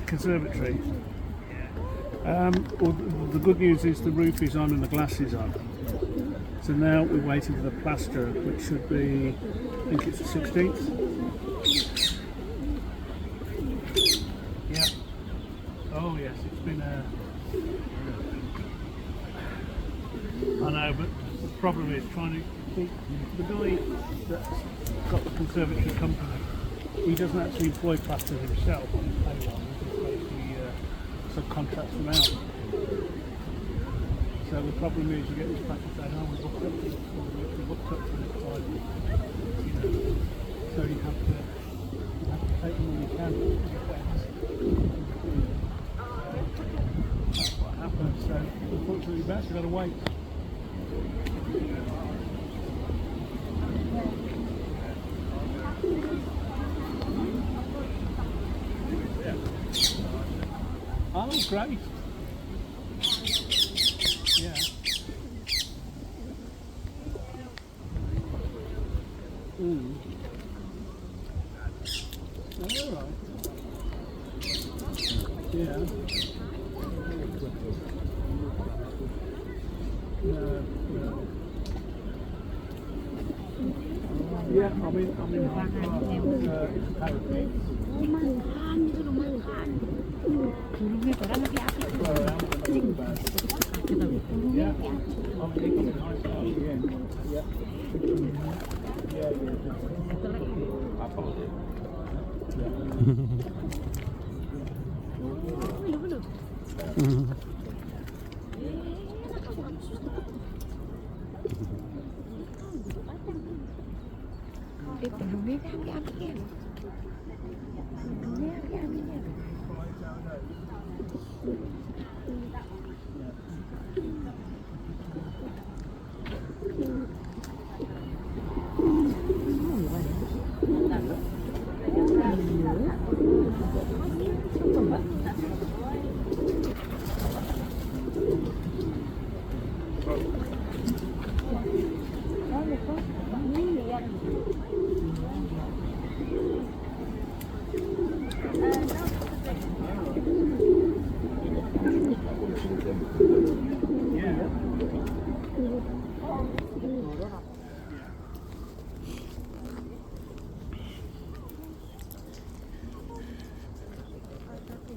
conservatory. Well, the good news is the roof is on and the glass is on. So now we're waiting for the plaster, which should be, I think it's the 16th. Yeah. Oh yes, it's been I know, but the problem is trying to keep the guy that's got the conservatory company. He doesn't actually employ plasters himself on his payroll. He just basically subcontracts them out. So the problem is you get this plaster saying, "Oh, we booked up for this, or we booked up for this time." You know, so you have to take them when you can. That's what happens. So unfortunately, we've actually got to wait. Oh, great. Yeah. Mm. All right. Yeah. Yeah, I mean, it's parapet. Yeah, I mean, it's nice at the end. Yeah. Yeah,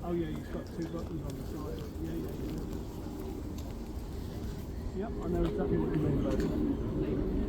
Oh yeah, you've got two buttons on the side. Yeah. Yep, I know exactly what you mean, though.